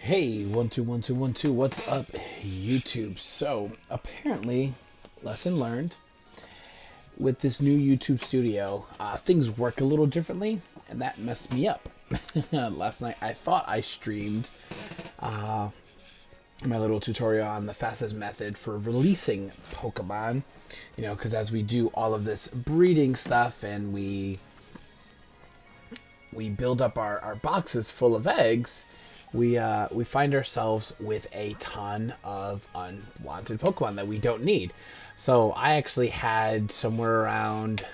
Hey, 1 2 1 2 1 2. What's up, YouTube? So, apparently, lesson learned with this new YouTube studio, things work a little differently, and that messed me up. Last night, I thought I streamed my little tutorial on the fastest method for releasing Pokemon. Because as we do all of this breeding stuff and we build up our boxes full of eggs, we find ourselves with a ton of unwanted Pokemon that we don't need. So I actually had somewhere around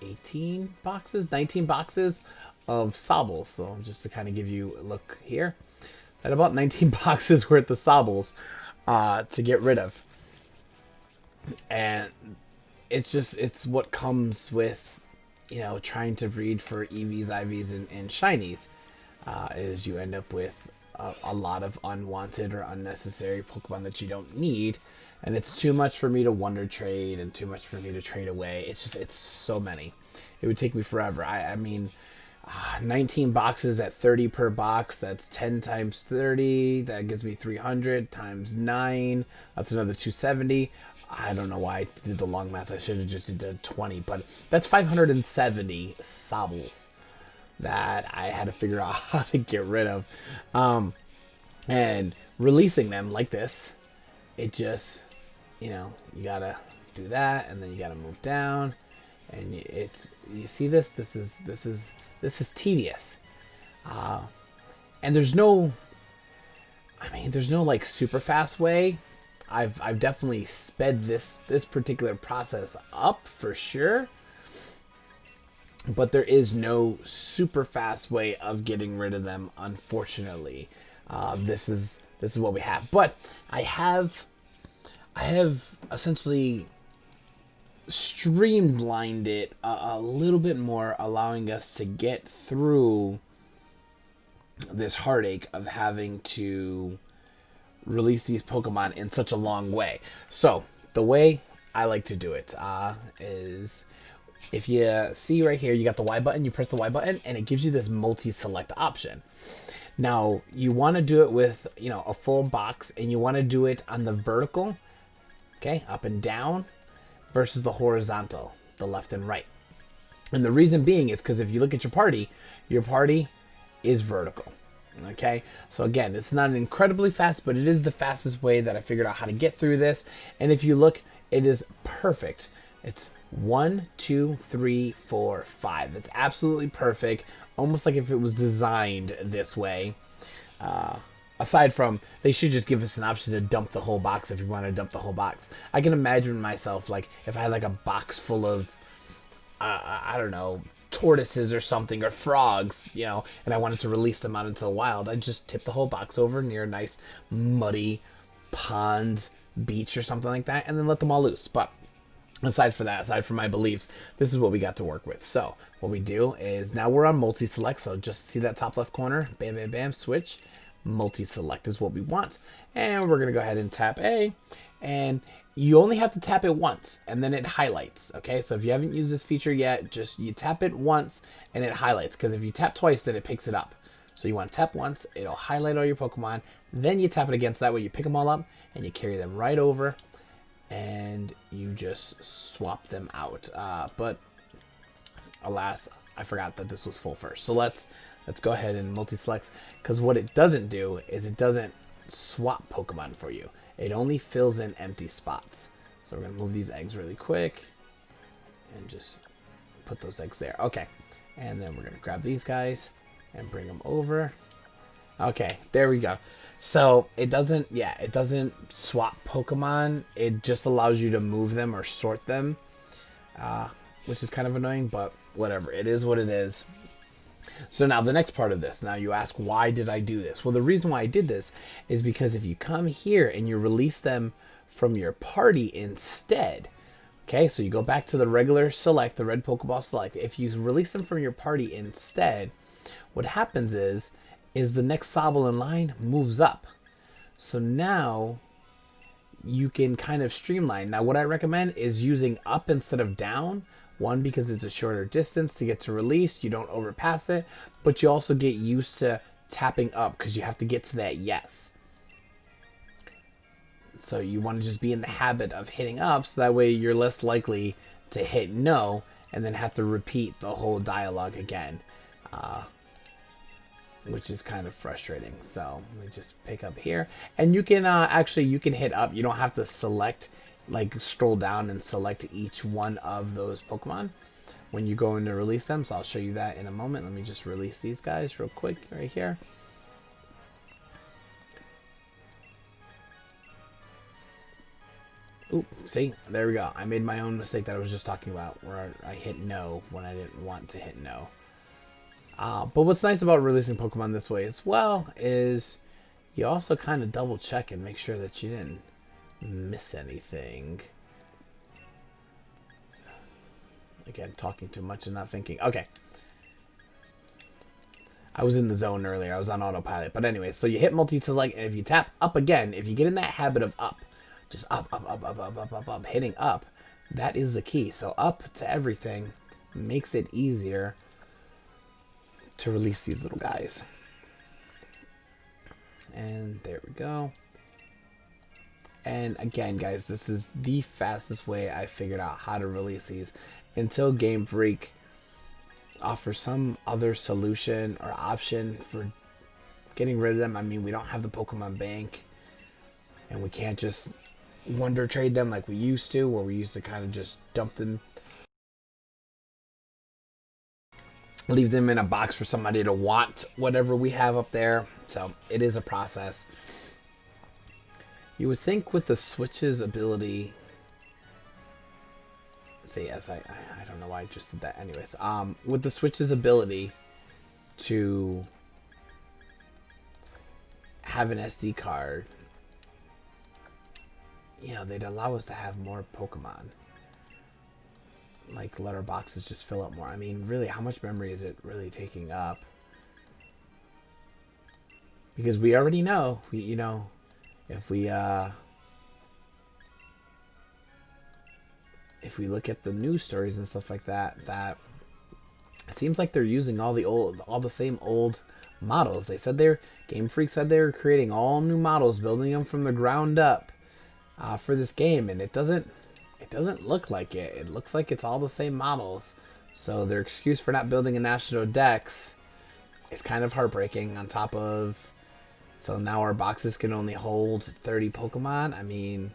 18 boxes, 19 boxes of Sobbles. So just to kind of give you a look here, at about 19 boxes worth of Sobbles to get rid of. And it's what comes with, trying to breed for EVs, IVs, and shinies. Is you end up with a lot of unwanted or unnecessary Pokemon that you don't need, and it's too much for me to wonder trade and too much for me to trade away. It's so many. It would take me forever. I mean, 19 boxes at 30 per box. That's 10 times 30. That gives me 300 times 9. That's another 270. I don't know why I did the long math. I should have just did 20, but that's 570 Sobbles that I had to figure out how to get rid of. And releasing them like this, it just, you gotta do that, and then you gotta move down, and you see this is tedious. And there's no like super fast way. I've definitely sped this particular process up for sure, but there is no super fast way of getting rid of them, unfortunately. This is what we have. But I have essentially streamlined it a little bit more, allowing us to get through this heartache of having to release these Pokemon in such a long way. So the way I like to do it is, if you see right here, you got the Y button, you press the Y button, and it gives you this multi-select option. Now, you want to do it with, a full box, and you want to do it on the vertical, okay, up and down, versus the horizontal, the left and right. And the reason being is because if you look at your party is vertical, okay? So again, it's not incredibly fast, but it is the fastest way that I figured out how to get through this. And if you look, it is perfect. It's 1 2 3 4 5. It's absolutely perfect, almost like if it was designed this way. Aside from, they should just give us an option to dump the whole box if you want to dump the whole box. I can imagine myself, like, if I had like a box full of I don't know, tortoises or something, or frogs, and I wanted to release them out into the wild, I'd just tip the whole box over near a nice muddy pond, beach, or something like that, and then let them all loose. But aside from my beliefs, this is what we got to work with. So what we do is, now we're on multi-select, so just see that top left corner, bam, bam, bam, switch. Multi-select is what we want, and we're going to go ahead and tap A, and you only have to tap it once, and then it highlights, okay? So if you haven't used this feature yet, just you tap it once, and it highlights, because if you tap twice, then it picks it up. So you want to tap once, it'll highlight all your Pokemon, then you tap it again, so that way you pick them all up, and you carry them right over, and you just swap them out. But alas, I forgot that this was full first. So let's go ahead and multi-select, because what it doesn't do is it doesn't swap Pokemon for you. It only fills in empty spots. So we're going to move these eggs really quick and just put those eggs there. Okay. And then we're going to grab these guys and bring them over. Okay, there we go. So it doesn't swap Pokemon. It just allows you to move them or sort them, which is kind of annoying, but whatever. It is what it is. So now the next part of this, now you ask, why did I do this? Well, the reason why I did this is because if you come here and you release them from your party instead, okay, so you go back to the regular select, the red Pokeball select. If you release them from your party instead, what happens is the next Sobble in line moves up. So now you can kind of streamline. Now what I recommend is using up instead of down. One, because it's a shorter distance to get to release. You don't overpass it, but you also get used to tapping up because you have to get to that yes. So you want to just be in the habit of hitting up so that way you're less likely to hit no and then have to repeat the whole dialogue again, which is kind of frustrating. So let me just pick up here, and you can actually you can hit up. You don't have to select, like scroll down and select each one of those Pokemon when you go in to release them. So I'll show you that in a moment. Let me just release these guys real quick right here. Oop, see, there we go. I made my own mistake that I was just talking about, where I hit no when I didn't want to hit no. But what's nice about releasing Pokemon this way as well is you also kind of double check and make sure that you didn't miss anything. Again, talking too much and not thinking. Okay. I was in the zone earlier. I was on autopilot. But anyway, so you hit multi-select, and if you tap up again, if you get in that habit of up, just up, hitting up, that is the key. So up to everything makes it easier to release these little guys. And there we go. And again, guys, this is the fastest way I figured out how to release these until Game Freak offers some other solution or option for getting rid of them. I mean, we don't have the Pokemon Bank, and we can't just wonder trade them like we used to, where we used to kind of just dump them, leave them in a box for somebody to want whatever we have up there. So it is a process. You would think with the Switch's ability, say yes, I don't know why I just did that. Anyways, with the Switch's ability to have an SD card, you know, they'd allow us to have more Pokemon. Like, let our boxes just fill up more. I mean, really, how much memory is it really taking up? Because we already know, you know, if we look at the news stories and stuff like that, that it seems like they're using all the same old models. They said Game Freak said they were creating all new models, building them from the ground up for this game, and it doesn't look like it. It looks like it's all the same models. So their excuse for not building a national dex is kind of heartbreaking. On top of, so now our boxes can only hold 30 Pokemon. I mean,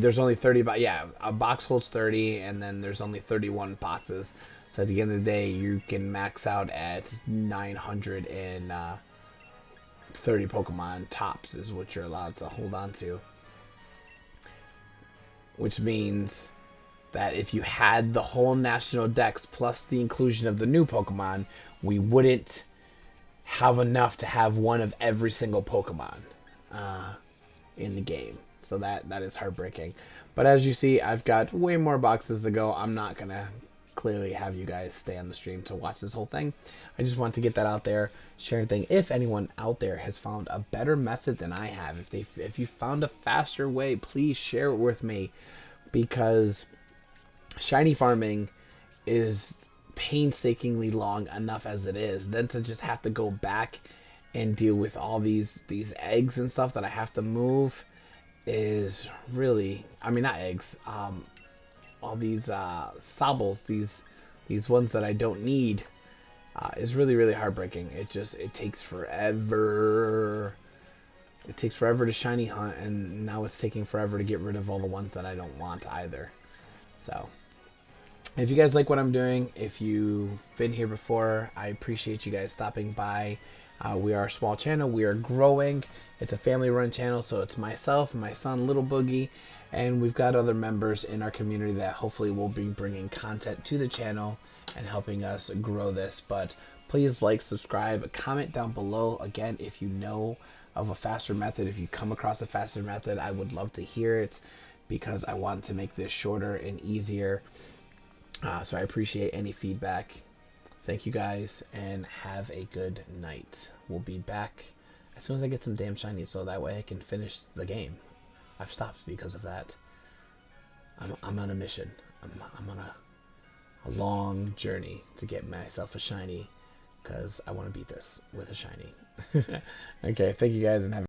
there's only 30, but yeah, a box holds 30, and then there's only 31 boxes. So at the end of the day, you can max out at 930 Pokemon tops is what you're allowed to hold on to. Which means that if you had the whole national dex plus the inclusion of the new Pokemon, we wouldn't have enough to have one of every single Pokemon in the game. So that is heartbreaking. But as you see, I've got way more boxes to go. I'm not going to clearly have you guys stay on the stream to watch this whole thing. I just want to get that out there, share a thing. If anyone out there has found a better method than I have, if you found a faster way, please share it with me, because shiny farming is painstakingly long enough as it is. Then to just have to go back and deal with all these eggs and stuff that I have to move is really, I mean, not eggs, all these sobbles, these ones that I don't need, is really heartbreaking. It takes forever. It takes forever to shiny hunt, and now it's taking forever to get rid of all the ones that I don't want either. So if you guys like what I'm doing, if you've been here before, I appreciate you guys stopping by. We are a small channel. We are growing. It's a family-run channel, so it's myself, my son, Little Boogie, and we've got other members in our community that hopefully will be bringing content to the channel and helping us grow this. But please like, subscribe, comment down below. Again, if you know of a faster method, if you come across a faster method, I would love to hear it, because I want to make this shorter and easier. So I appreciate any feedback. Thank you guys, and have a good night. We'll be back as soon as I get some damn shinies, so that way I can finish the game. I've stopped because of that. I'm on a mission. I'm on a long journey to get myself a shiny, because I want to beat this with a shiny. Okay, thank you guys and have